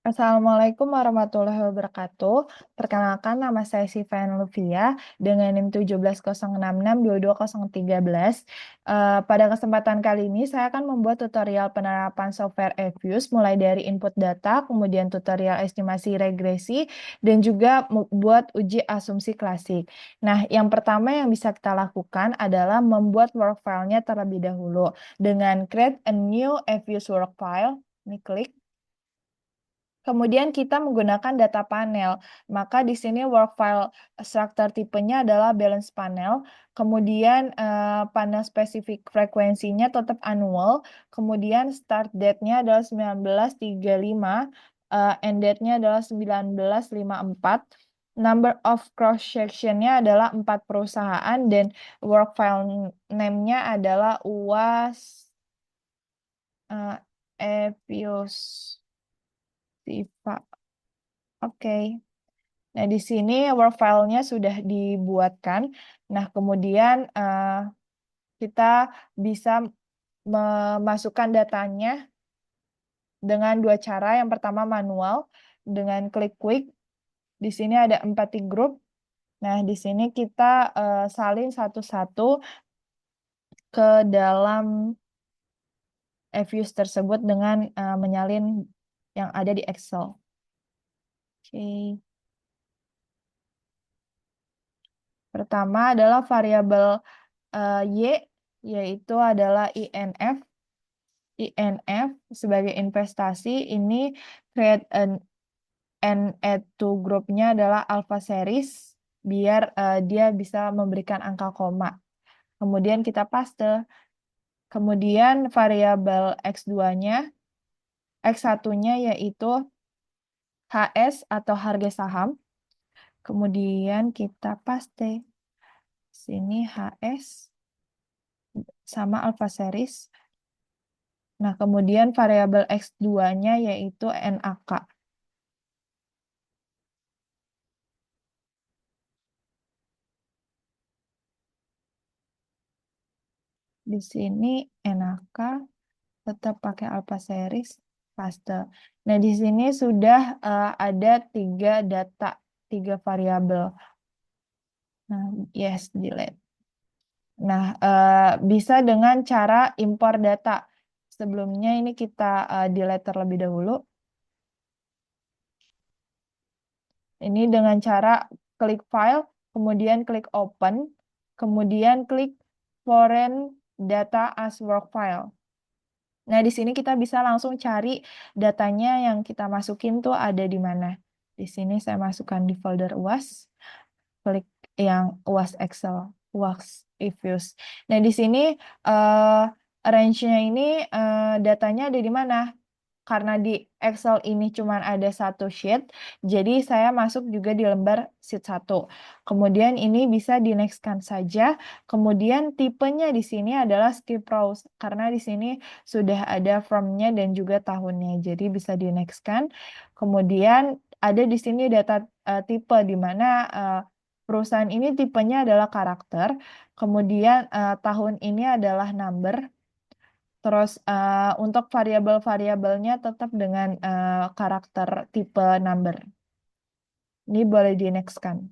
Assalamualaikum warahmatullahi wabarakatuh. Perkenalkan, nama saya Sivan Luvia dengan NIM 1706622013. Pada kesempatan kali ini saya akan membuat tutorial penerapan software eFuse mulai dari input data, kemudian tutorial estimasi regresi, dan juga membuat uji asumsi klasik. Nah, yang pertama yang bisa kita lakukan adalah membuat work file-nya terlebih dahulu dengan create a new eFuse work file. Ini klik. Kemudian kita menggunakan data panel. Maka di sini work file structure tipenya adalah balance panel. Kemudian panel spesifik frekuensinya tetap annual. Kemudian start date-nya adalah 1935. End date-nya adalah 1954. Number of cross section-nya adalah 4 perusahaan dan work file name-nya adalah UAS Evios Siva. Oke. Nah, di sini work file-nya sudah dibuatkan. Nah, kemudian kita bisa memasukkan datanya dengan dua cara. Yang pertama manual dengan klik quick. Di sini ada empathy group. Nah, di sini kita salin satu-satu ke dalam eFuse tersebut dengan menyalin yang ada di Excel. Oke. Pertama adalah variabel Y, yaitu adalah INF. INF sebagai investasi, ini create and add to group-nya adalah alpha series, biar dia bisa memberikan angka koma. Kemudian kita paste. Kemudian variabel X2-nya, X1-nya yaitu HS atau harga saham. Kemudian kita paste. Sini HS sama alpha series. Nah, kemudian variabel X2-nya yaitu NAK. Di sini NAK tetap pakai alpha series paste. Nah, di sini sudah ada 3 data, 3 variabel. Nah, yes, delete. Nah, bisa dengan cara impor data. Sebelumnya ini kita delete terlebih dahulu. Ini dengan cara klik file, kemudian klik open, kemudian klik foreign data as work file. Nah, di sini kita bisa langsung cari datanya yang kita masukin tuh ada di mana. Di sini saya masukkan di folder UAS, klik yang UAS Excel, UAS eFuse. Nah, di sini range-nya ini datanya ada di mana? Karena di Excel ini cuma ada satu sheet, jadi saya masuk juga di lembar sheet 1. Kemudian ini bisa di next-kan saja. Kemudian tipenya di sini adalah skip rows, karena di sini sudah ada from-nya dan juga tahunnya, jadi bisa di next-kan. Kemudian ada di sini data tipe, di mana perusahaan ini tipenya adalah karakter, kemudian tahun ini adalah number. Terus untuk variabel-variabelnya tetap dengan karakter tipe number. Ini boleh di next-kan.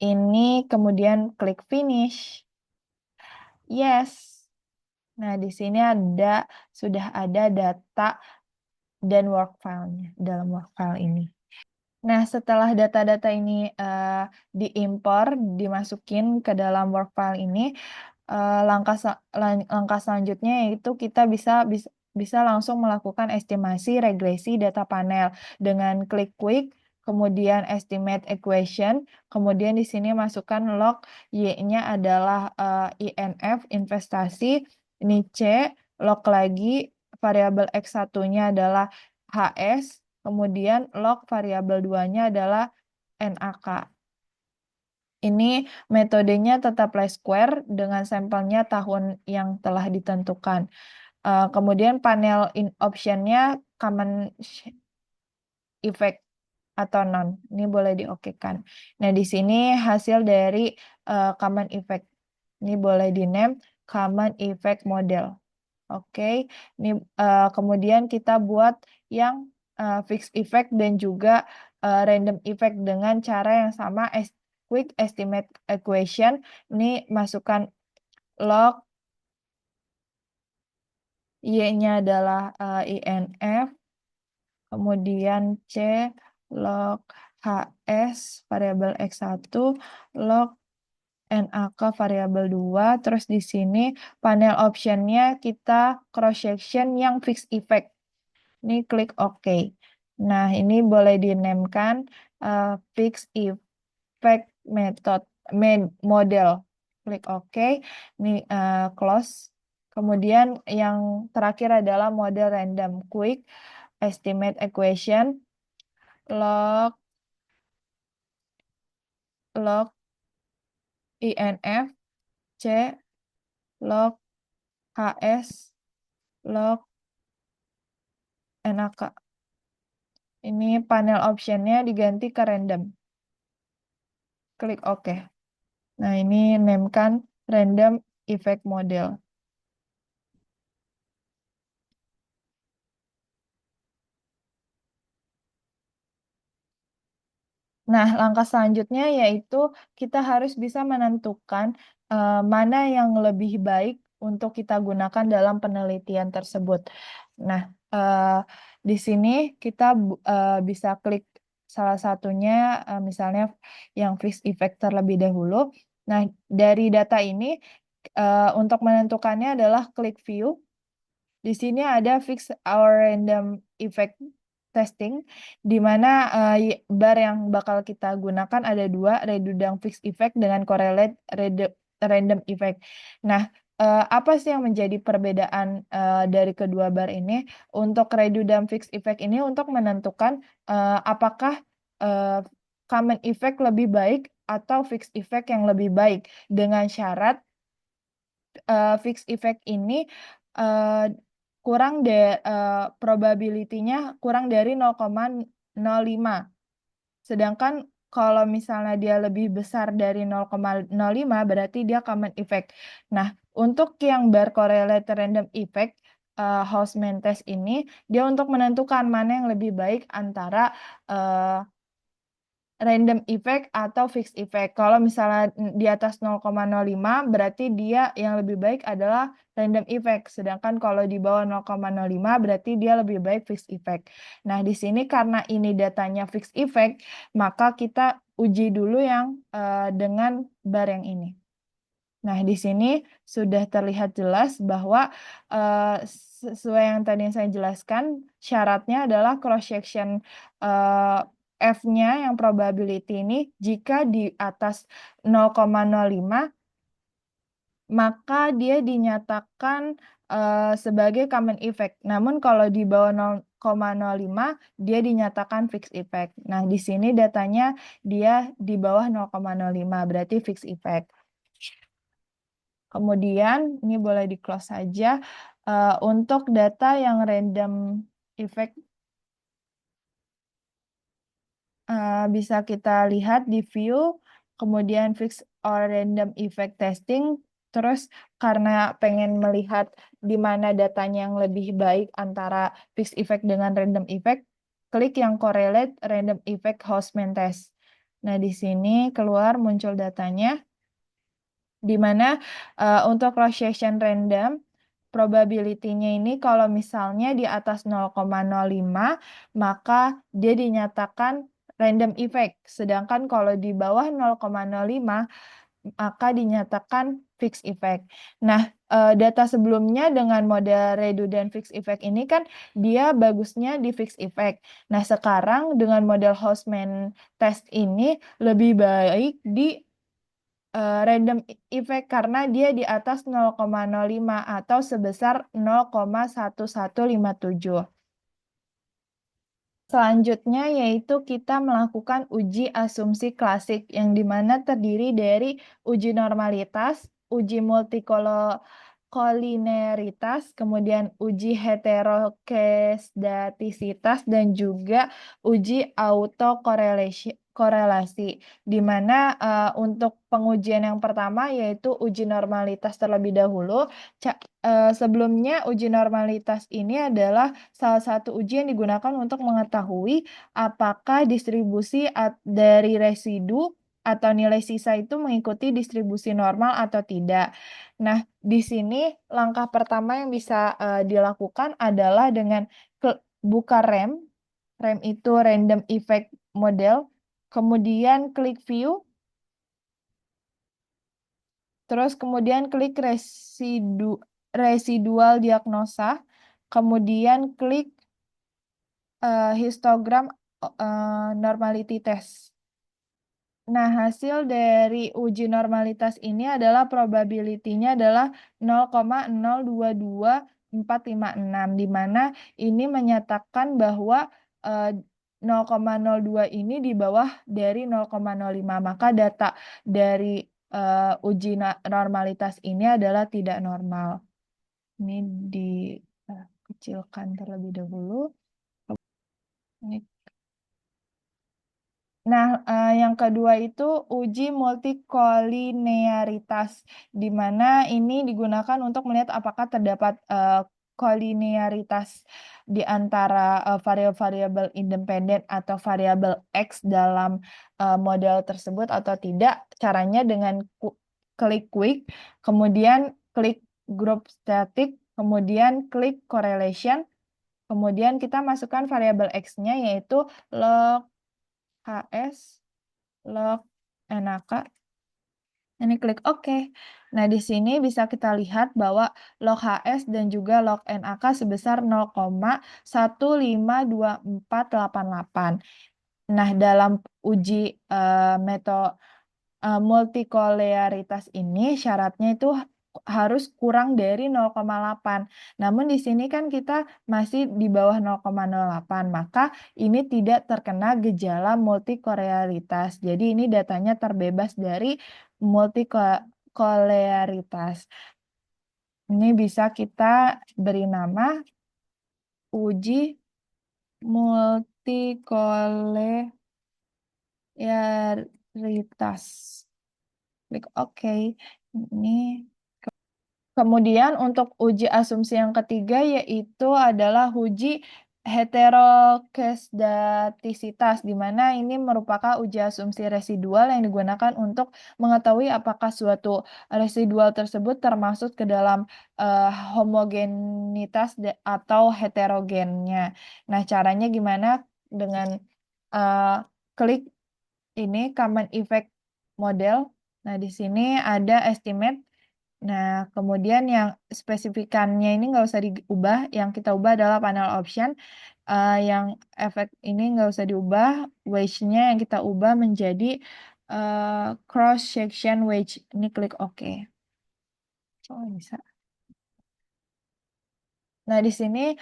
Ini kemudian klik finish. Yes. Nah, di sini sudah ada data dan work file-nya dalam work file ini. Nah, setelah data-data ini diimpor, dimasukin ke dalam work file ini, langkah selanjutnya yaitu kita bisa langsung melakukan estimasi regresi data panel dengan klik quick, kemudian estimate equation, kemudian di sini masukkan log Y-nya adalah INF investasi, ini C, log lagi variabel X1-nya adalah HS, kemudian log variabel 2-nya adalah NAK. Ini metodenya tetap least square dengan sampelnya tahun yang telah ditentukan. Kemudian panel in option-nya common effect atau non. Ini boleh diokekan. Nah, di sini hasil dari common effect. Ini boleh di name common effect model. Oke, ini kemudian kita buat yang fixed effect dan juga random effect dengan cara yang sama, quick estimate equation. Ini masukkan log Y-nya adalah INF, kemudian C log HS variabel X1, log NaK variabel 2, terus di sini panel optionnya kita cross section yang fixed effect. Ini klik OK. Nah, ini boleh dinemekan fixed effect model. Klik OK. Ini close. Kemudian yang terakhir adalah model random quick estimate equation log INF C log HS log NaK. Ini panel optionnya diganti ke random. Klik OK. Nah, ini namekan random effect model. Nah, langkah selanjutnya yaitu kita harus bisa menentukan mana yang lebih baik untuk kita gunakan dalam penelitian tersebut. Nah, di sini kita bisa klik salah satunya, misalnya yang fixed effect terlebih dahulu. Nah, dari data ini untuk menentukannya adalah klik view. Di sini ada fix our random effect testing, di mana bar yang bakal kita gunakan ada dua, redundant fixed effect dengan correlate random effect. Nah, apa sih yang menjadi perbedaan dari kedua bar ini? Untuk redundant fixed effect ini untuk menentukan apakah common effect lebih baik atau fixed effect yang lebih baik, dengan syarat fixed effect ini probability-nya kurang dari 0,05. Sedangkan kalau misalnya dia lebih besar dari 0,05 berarti dia common effect. Nah, untuk yang bar correlate random effect Hausman test ini dia untuk menentukan mana yang lebih baik antara random effect atau fixed effect. Kalau misalnya di atas 0,05 berarti dia yang lebih baik adalah random effect. Sedangkan kalau di bawah 0,05 berarti dia lebih baik fixed effect. Nah, di sini karena ini datanya fixed effect, maka kita uji dulu yang dengan bar yang ini. Nah, di sini sudah terlihat jelas bahwa sesuai yang tadi yang saya jelaskan, syaratnya adalah cross section F-nya yang probability ini jika di atas 0,05 maka dia dinyatakan sebagai common effect. Namun kalau di bawah 0,05 dia dinyatakan fixed effect. Nah, di sini datanya dia di bawah 0,05 berarti fixed effect. Kemudian ini boleh di-close saja. Untuk data yang random effect bisa kita lihat di view, kemudian fixed or random effect testing, terus karena pengen melihat di mana datanya yang lebih baik antara fixed effect dengan random effect, klik yang correlate random effect Hausman test. Nah, di sini keluar muncul datanya, di mana untuk cross section random probability-nya ini kalau misalnya di atas 0,05 maka dia dinyatakan random effect, sedangkan kalau di bawah 0,05 maka dinyatakan fixed effect. Nah, data sebelumnya dengan model redundant fixed effect ini kan dia bagusnya di fixed effect. Nah, sekarang dengan model Hausman test ini lebih baik di random effect karena dia di atas 0,05 atau sebesar 0,1157. Selanjutnya yaitu kita melakukan uji asumsi klasik yang dimana terdiri dari uji normalitas, uji multikolineritas, kemudian uji heterokestatisitas, dan juga uji autokorelasi korelasi, di mana untuk pengujian yang pertama yaitu uji normalitas terlebih dahulu. Sebelumnya uji normalitas ini adalah salah satu uji yang digunakan untuk mengetahui apakah distribusi dari residu atau nilai sisa itu mengikuti distribusi normal atau tidak. Nah, di sini langkah pertama yang bisa dilakukan adalah dengan buka RAM. RAM itu Random Effect Model. Kemudian klik View. Terus kemudian klik Residual Diagnosa. Kemudian klik Histogram Normality Test. Nah, hasil dari uji normalitas ini adalah probability-nya adalah 0,022456, di mana ini menyatakan bahwa 0,02 ini di bawah dari 0,05. Maka data dari uji normalitas ini adalah tidak normal. Ini dikecilkan terlebih dahulu. Ini. Nah, yang kedua itu uji multikolinearitas, di mana ini digunakan untuk melihat apakah terdapat kolinearitas di antara variabel-variabel independen atau variabel X dalam model tersebut atau tidak. Caranya dengan klik quick, kemudian klik group static, kemudian klik correlation, kemudian kita masukkan variabel X-nya yaitu log HS, log NAK. Ini klik OK. Nah, di sini bisa kita lihat bahwa log HS dan juga log NAK sebesar 0,152488. Nah, dalam uji metode multikolinearitas ini syaratnya itu harus kurang dari 0,8. Namun di sini kan kita masih di bawah 0,08, maka ini tidak terkena gejala multikolinearitas. Jadi ini datanya terbebas dari multikolinearitas. Ini bisa kita beri nama uji multikolinearitas. Klik OK. Ini. Kemudian untuk uji asumsi yang ketiga yaitu adalah uji heterokestatisitas, di mana ini merupakan uji asumsi residual yang digunakan untuk mengetahui apakah suatu residual tersebut termasuk ke dalam homogenitas atau heterogennya. Nah, caranya gimana? Dengan klik ini Common Effect Model. Nah, di sini ada estimate. Nah, kemudian yang spesifikannya ini nggak usah diubah. Yang kita ubah adalah panel option. Yang efek ini nggak usah diubah. Wedge-nya yang kita ubah menjadi cross section wedge. Ini klik OK. Oh, bisa. Nah, di sini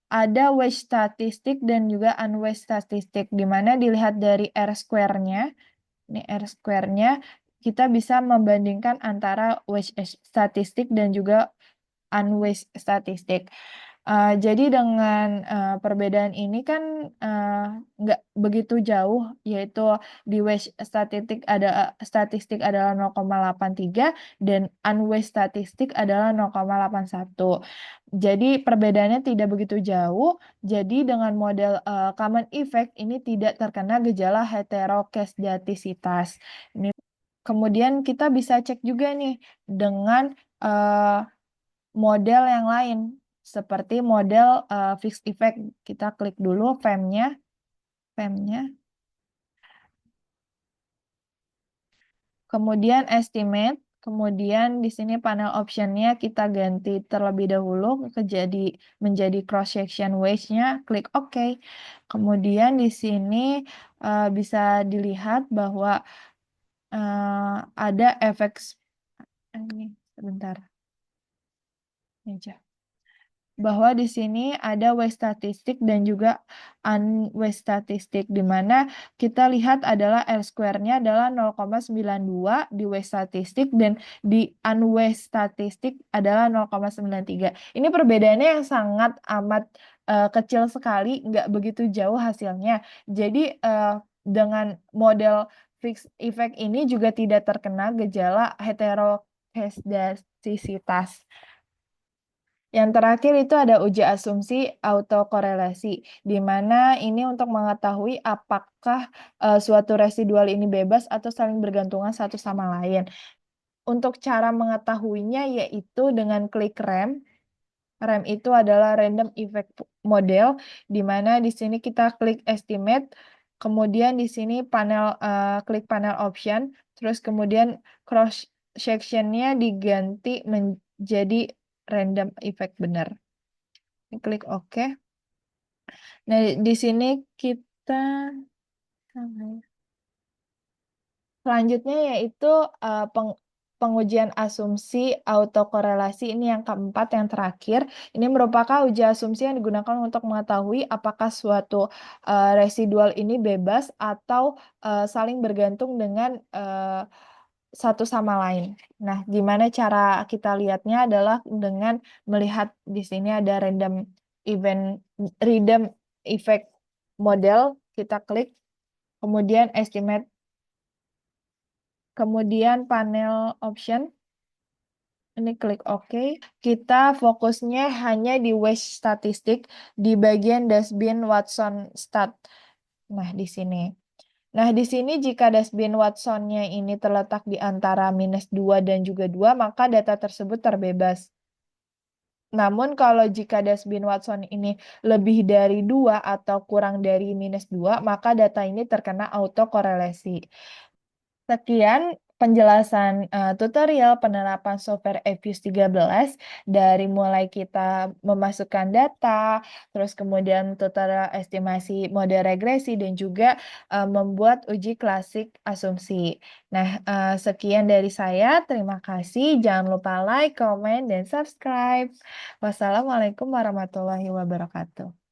ada wedge statistik dan juga unwedge statistik, di mana dilihat dari R square-nya. Ini R square-nya. Kita bisa membandingkan antara wedge statistik dan juga unwedge statistik. Jadi dengan perbedaan ini kan nggak begitu jauh, yaitu di wedge statistik adalah 0,83 dan unwedge statistik adalah 0,81. Jadi perbedaannya tidak begitu jauh. Jadi dengan model common effect ini tidak terkena gejala heterokestatisitas. Kemudian kita bisa cek juga nih dengan model yang lain, seperti model fixed effect. Kita klik dulu FEM-nya. Kemudian estimate. Kemudian di sini panel option-nya kita ganti terlebih dahulu menjadi cross section wedge-nya, klik OK. Kemudian di sini bisa dilihat bahwa ada efek ini sebentar. Ini aja. Bahwa di sini ada wedge statistik dan juga unwedge statistik, di mana kita lihat adalah R square-nya adalah 0,92 di wedge statistik dan di unwedge statistik adalah 0,93. Ini perbedaannya yang sangat amat kecil sekali, nggak begitu jauh hasilnya. Jadi dengan model fixed effect ini juga tidak terkena gejala heteroskedastisitas. Yang terakhir itu ada uji asumsi autokorelasi, di mana ini untuk mengetahui apakah suatu residual ini bebas atau saling bergantungan satu sama lain. Untuk cara mengetahuinya yaitu dengan klik rem. Rem itu adalah random effect model, di mana di sini kita klik estimate, kemudian di sini klik panel option, terus kemudian cross section-nya diganti menjadi random effect benar. Klik OK. Nah, di sini kita selanjutnya yaitu pengujian asumsi autokorelasi, ini yang keempat, yang terakhir. Ini merupakan uji asumsi yang digunakan untuk mengetahui apakah suatu residual ini bebas atau saling bergantung dengan satu sama lain. Nah, gimana cara kita lihatnya adalah dengan melihat di sini ada random effect model, kita klik, kemudian estimate, kemudian panel option, ini klik OK. Kita fokusnya hanya di waste statistik di bagian dustbin Watson stat. Nah, di sini. Nah, di sini jika dustbin Watson-nya ini terletak di antara -2 dan juga 2, maka data tersebut terbebas. Namun kalau jika dustbin Watson ini lebih dari 2 atau kurang dari -2, maka data ini terkena autokorelasi. Sekian penjelasan tutorial penerapan software Efuse 13 dari mulai kita memasukkan data, terus kemudian tutorial estimasi mode regresi dan juga membuat uji klasik asumsi. Nah, sekian dari saya. Terima kasih. Jangan lupa like, comment, dan subscribe. Wassalamualaikum warahmatullahi wabarakatuh.